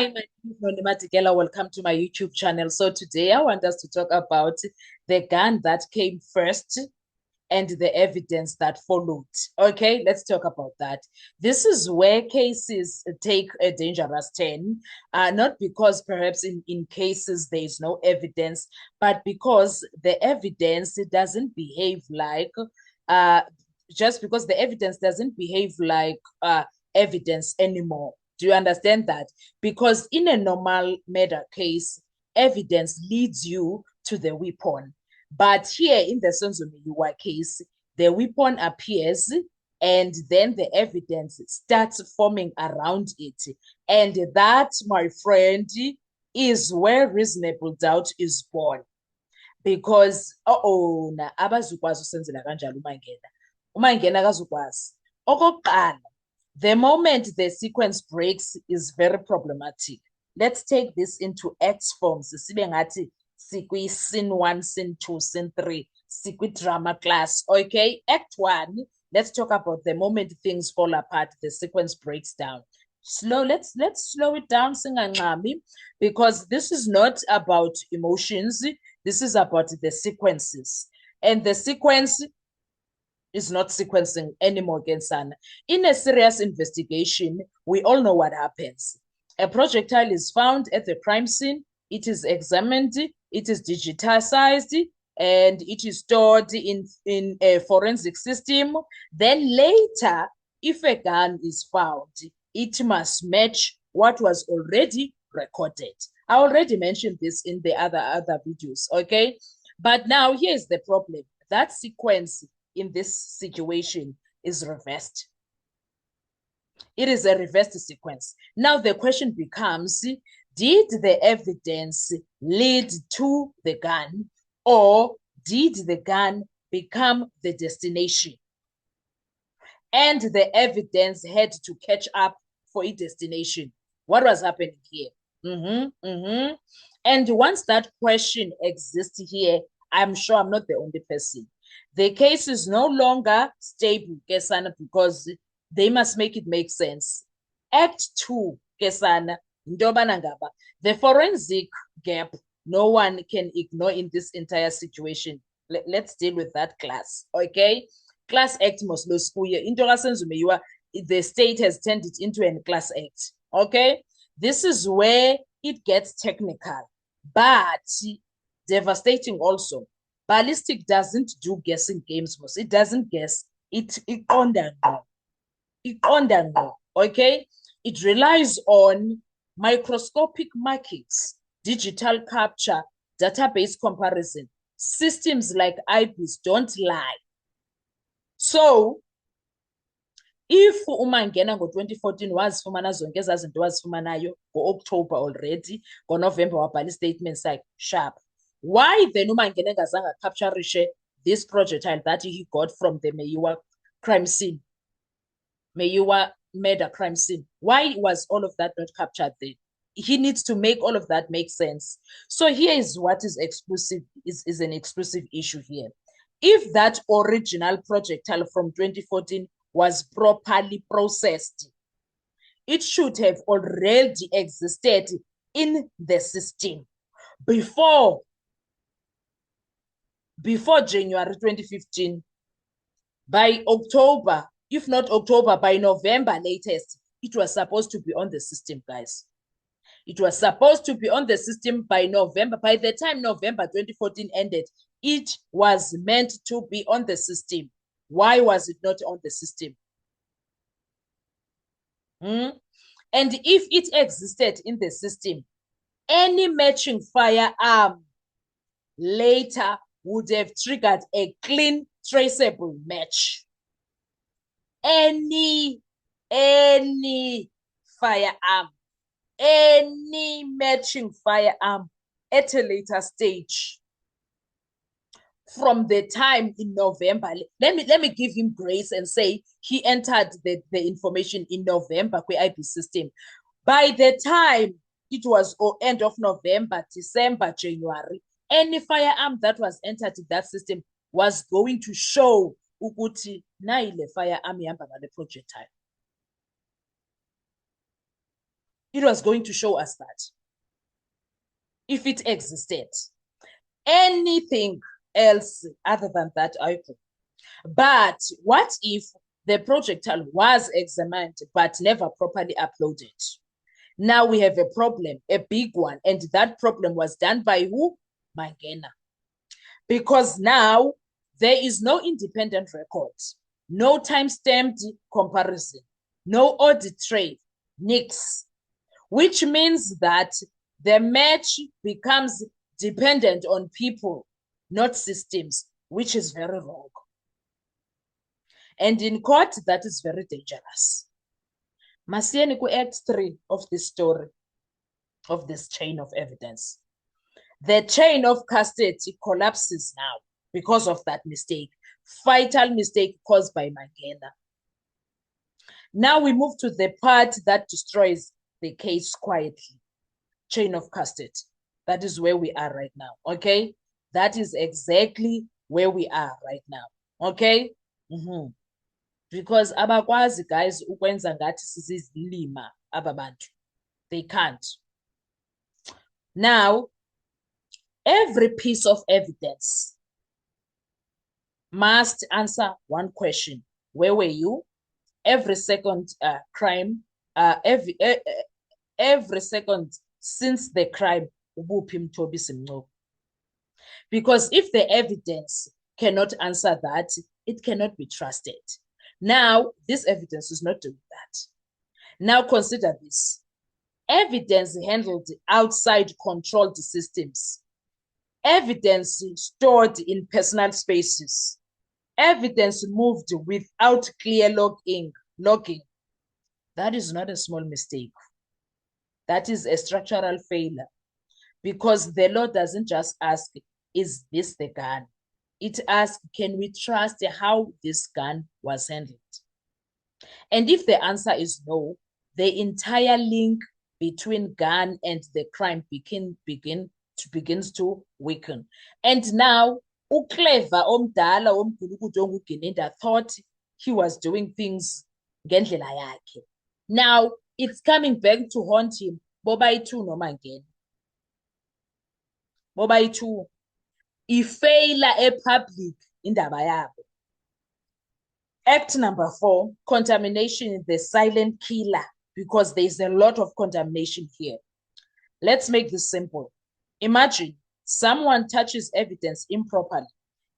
Hi, my name is Nonima Tigela. Welcome to my YouTube channel. So today I want us to talk about the gun that came first and the evidence that followed. Okay, let's talk about that. This is where cases take a dangerous turn, not because perhaps in cases there is no evidence, but because the evidence doesn't behave like, uh, just because the evidence doesn't behave like evidence anymore. Do you understand that? Because in a normal murder case, evidence leads you to the weapon. But here in the Sonzo Meyiwa case, the weapon appears and then the evidence starts forming around it. And that, my friend, is where reasonable doubt is born. Because na abazukwazi usenzela kanjalo umangena akazukwazi. Okokuqala, the moment the sequence breaks is very problematic. Let's take this into X forms. Sibe ngathi sikwi scene 1, scene 2, scene 3, sikwi drama class. Okay, act 1. Let's talk about the moment things fall apart, the sequence breaks down. Let's slow it down, singancami, because this is not about emotions. This is about the sequences. And the sequence is not sequencing anymore, Gensana. In a serious investigation, we all know what happens. A projectile is found at the crime scene. It is examined. It is digitized and it is stored in a forensic system. Then later, if a gun is found, it must match what was already recorded. I already mentioned this in the other videos, okay? But now here's the problem. That sequence in this situation is reversed. It is a reversed sequence. Now the question becomes, did the evidence lead to the gun or did the gun become the destination? And the evidence had to catch up for its destination. What was happening here? And once that question exists here, I'm sure I'm not the only person. The case is no longer stable, Kesana, because they must make it make sense. Act 2, Kesana, the forensic gap, no one can ignore in this entire situation. Let's deal with that class, okay? Class act must lo school year. The state has turned it into a class act, okay? This is where it gets technical, but devastating also. Ballistic doesn't do guessing games, boss. It doesn't guess. It okay? It relies on microscopic markings, digital capture, database comparison. Systems like IBIS don't lie. So, if umangena ngo-2014 wazifumana zonke ezaa zinto wazifumanayo ngo-October already, ngoNovember wabhala i-statement sakhe sharp. Why then umangena engazange capture this projectile that he got from the Meyiwa crime scene, Meyiwa murder crime scene? Why was all of that not captured there? He needs to make all of that make sense. So here is what is exclusive, is an exclusive issue here. If that original projectile from 2014 was properly processed, it should have already existed in the system before January 2015. By October, if not October, by November latest, it was supposed to be on the system, guys. It was supposed to be on the system by November. By the time November 2014 ended, it was meant to be on the system. Why was it not on the system? And if it existed in the system, any matching firearm later would have triggered a clean, traceable match. Any firearm, any matching firearm at a later stage from the time in November. Let me give him grace and say he entered the information in November kwi-IB system. By the time it was end of November, December, January, any firearm that was entered in that system was going to show ukuthi nayi le firearm ihamba ngale projectile. It was going to show us that if it existed. Anything else other than that, I think. But what if the projectile was examined but never properly uploaded? Now we have a problem, a big one, and that problem was done by who? Mangena. Because now there is no independent record, no time-stamped comparison, no audit trail, nix, which means that the match becomes dependent on people, not systems, which is very wrong. And in court, that is very dangerous. Masieni ku Act 3 of this story, of this chain of evidence. The chain of custody collapses now because of that mistake, fatal mistake caused by Mangena. Now we move to the part that destroys the case quietly. Chain of custody. That is where we are right now, okay? That is exactly where we are right now, okay? Because abakwazi guys ukwenza ngathi sizizilima ababantu. They can't. Now, every piece of evidence must answer one question. Where were you? Every second crime, every second since the crime, because if the evidence cannot answer that, it cannot be trusted. Now, this evidence is not doing that. Now consider this. Evidence handled outside controlled systems. Evidence stored in personal spaces. Evidence moved without clear logging. That is not a small mistake. That is a structural failure, because the law doesn't just ask, is this the gun? It asks, can we trust how this gun was handled? And if the answer is no, the entire link between gun and the crime begins to weaken. And now, uClever omdala omgulukudu onguGinenda thought he was doing things ngendlela yakhe. Now, it's coming back to haunt him. Bobayitu noma ngena. Bobayitu. Ifeyila epublic indaba yabo. Act number 4, contamination is the silent killer, because there's a lot of contamination here. Let's make this simple. Imagine someone touches evidence improperly,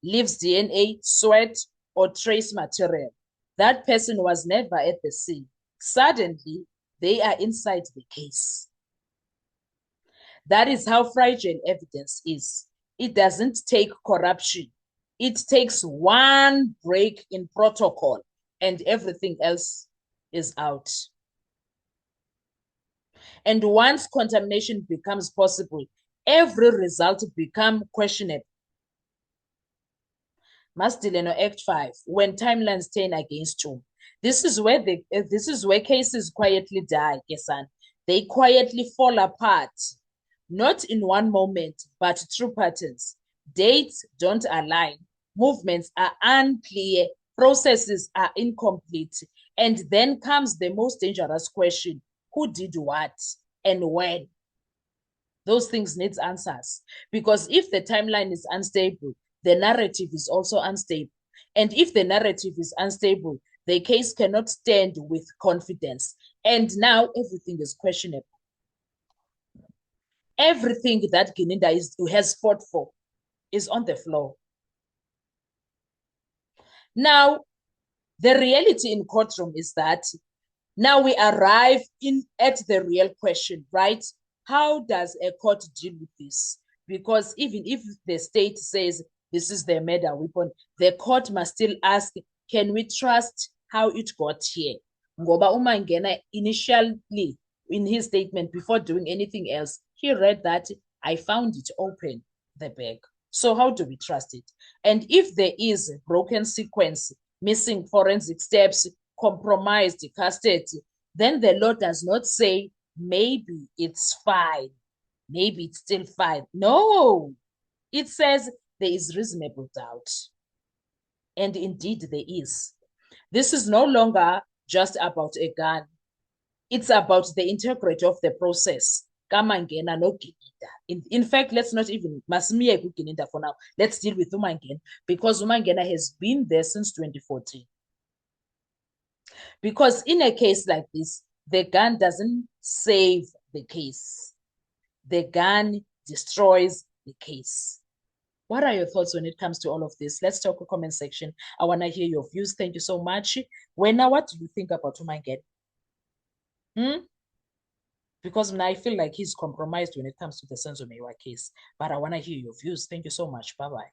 leaves DNA, sweat, or trace material. That person was never at the scene. Suddenly, they are inside the case. That is how fragile evidence is. It doesn't take corruption. It takes one break in protocol and everything else is out. And once contamination becomes possible, every result becomes questionable. Mastileno Act 5, when timelines turn against you. This is where cases quietly die, Kesan. They quietly fall apart, not in one moment, but through patterns. Dates don't align, movements are unclear, processes are incomplete, and then comes the most dangerous question: who did what and when? Those things need answers, because if the timeline is unstable, the narrative is also unstable. And if the narrative is unstable, the case cannot stand with confidence. And now everything is questionable. Everything that Gininda has fought for is on the floor. Now, the reality in courtroom is that now we arrive at the real question, right? How does a court deal with this? Because even if the state says this is the murder weapon, the court must still ask, can we trust how it got here? Ngoba uMangena initially in his statement before doing anything else, he read that I found it open, the bag. So how do we trust it? And if there is a broken sequence, missing forensic steps, compromised custody, then the law does not say maybe it's fine, maybe it's still fine. No, it says there is reasonable doubt. And indeed there is. This is no longer just about a gun. It's about the integrity of the process. KaMangena noGinida. In fact, let's not even masimiye kuGinida for now. Let's deal with uMangena because uMangena has been there since 2014. Because in a case like this, the gun doesn't save the case. The gun destroys the case. What are your thoughts when it comes to all of this? Let's talk in the comment section. I want to hear your views. Thank you so much. Wena, what do you think about uMangena? Because now I feel like he's compromised when it comes to the Senzo Mewa case. But I want to hear your views. Thank you so much. Bye-bye.